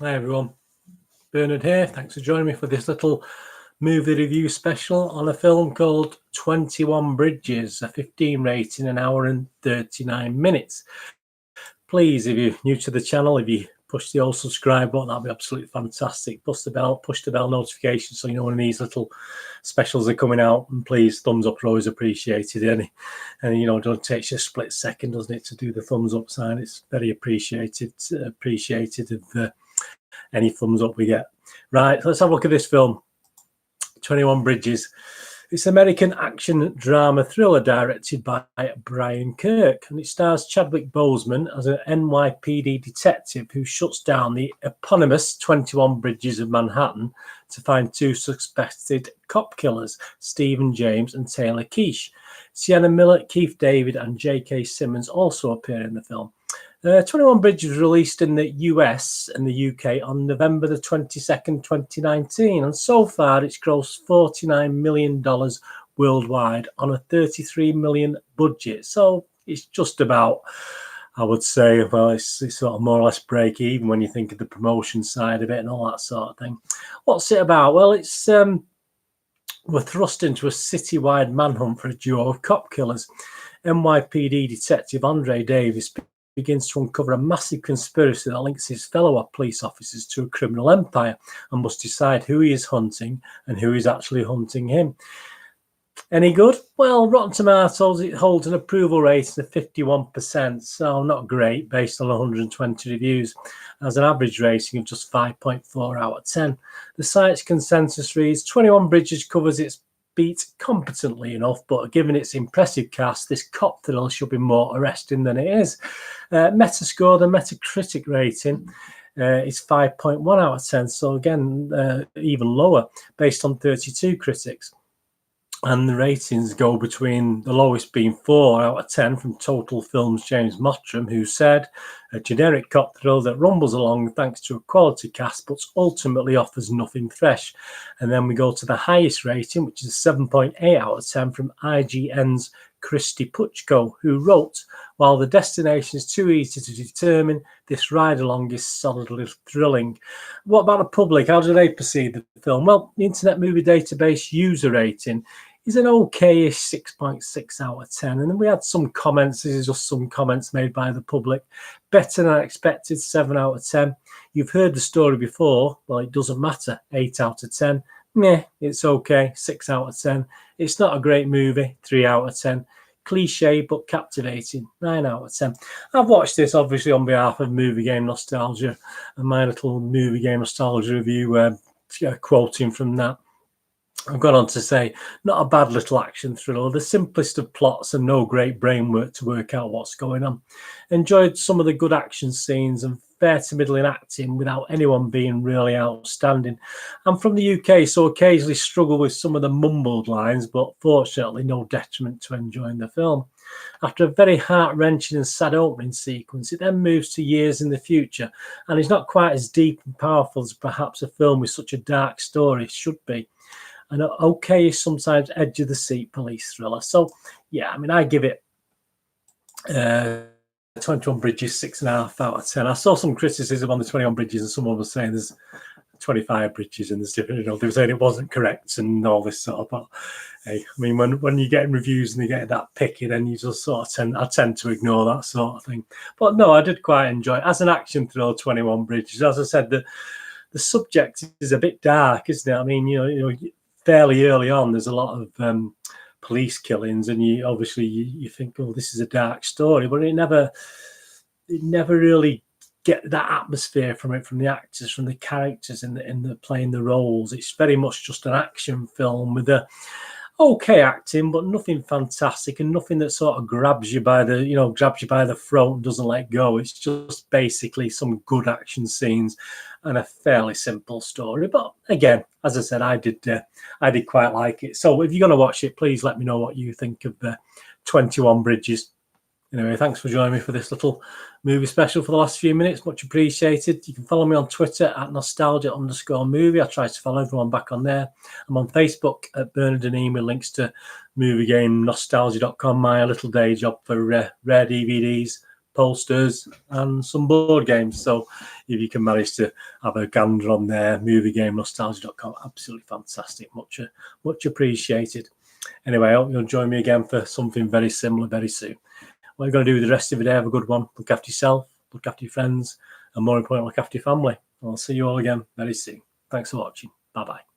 Hi everyone, Bernard here. Thanks for joining me for this little movie review special on a film called 21 Bridges, a 15 rating, an hour and 39 minutes. Please, if you're new to the channel, if you push the old subscribe button, that'd be absolutely fantastic. Push the bell notification so you know when these little specials are coming out. And please, thumbs up are always appreciated. And you know, it don't take you a split second, doesn't it, to do the thumbs up sign? It's very appreciated of any thumbs up we get. Right, let's have a look at this film, 21 Bridges. It's an American action drama thriller directed by Brian Kirk, and it stars Chadwick Boseman as an NYPD detective who shuts down the eponymous 21 Bridges of Manhattan to find two suspected cop killers, Stephen James and Taylor Keesh. Sienna Miller, Keith David, and J.K. Simmons also appear in the film. 21 Bridges was released in the US and the UK on November the 22nd, 2019, and so far it's grossed $49 million worldwide on a $33 million budget. So it's just about, I would say, well, it's sort of more or less break even when you think of the promotion side of it and all that sort of thing. What's it about? Well, it's we're thrust into a citywide manhunt for a duo of cop killers. NYPD detective Andre Davis begins to uncover a massive conspiracy that links his fellow police officers to a criminal empire and must decide who he is hunting and who is actually hunting him. Any good? Well, Rotten Tomatoes, it holds an approval rating of 51%, so not great based on 120 reviews, as an average rating of just 5.4 out of 10. The site's consensus reads, 21 Bridges covers its beat competently enough, but given its impressive cast, this cop thriller should be more arresting than it is. Metascore, the Metacritic rating, is 5.1 out of 10, so again, even lower, based on 32 critics. And the ratings go between the lowest being 4 out of 10 from Total Films' James Mottram, who said, a generic cop thriller that rumbles along thanks to a quality cast, but ultimately offers nothing fresh. And then we go to the highest rating, which is 7.8 out of 10 from IGN's Christy Puchko, who wrote, while the destination is too easy to determine, this ride along is solidly thrilling. What about the public? How do they perceive the film? Well, the Internet Movie Database user rating is an okay-ish 6.6 out of 10. And then we had some comments. This is just some comments made by the public. Better than I expected, 7 out of 10. You've heard the story before. Well, it doesn't matter, 8 out of 10. Meh, it's okay, 6 out of 10. It's not a great movie, 3 out of 10. Cliche but captivating, 9 out of 10. I've watched this obviously on behalf of Movie Game Nostalgia and my little Movie Game Nostalgia review, quoting from that. I've gone on to say, not a bad little action thriller, the simplest of plots and no great brain work to work out what's going on. Enjoyed some of the good action scenes and fair to middling acting without anyone being really outstanding. I'm from the UK, so occasionally struggle with some of the mumbled lines, but fortunately no detriment to enjoying the film. After a very heart-wrenching and sad opening sequence, it then moves to years in the future and is not quite as deep and powerful as perhaps a film with such a dark story should be. An okay, sometimes edge of the seat police thriller. So yeah, I mean, I give it 21 Bridges 6.5 out of 10. I saw some criticism on the 21 Bridges, and someone was saying there's 25 bridges and there's different, you know, they were saying it wasn't correct and all this sort of. But hey, I mean, when you're getting reviews and they get that picky, then you just sort of I tend to ignore that sort of thing. But no, I did quite enjoy it as an action thriller. 21 Bridges, as I said, the subject is a bit dark, isn't it? I mean, you know. Fairly early on, there's a lot of police killings, and you obviously you think, oh, this is a dark story, but it never really get that atmosphere from it, from the actors, from the characters in the playing the roles. It's very much just an action film with a okay acting, but nothing fantastic and nothing that sort of grabs you by the throat and doesn't let go. It's just basically some good action scenes and a fairly simple story. But again, as I said, I did quite like it. So if you're going to watch it, please let me know what you think of the 21 Bridges. Anyway, thanks for joining me for this little movie special for the last few minutes. Much appreciated. You can follow me on Twitter at nostalgia_movie. I try to follow everyone back on there. I'm on Facebook at Bernard and Ian with links to moviegamenostalgia.com, my little day job for rare DVDs, posters and some board games. So if you can manage to have a gander on there, moviegamenostalgia.com, absolutely fantastic. Much appreciated. Anyway, I hope you'll join me again for something very similar very soon. What you're going to do with the rest of the day, have a good one. Look after yourself, look after your friends, and more importantly, look after your family. I'll see you all again very soon. Thanks for watching. Bye-bye.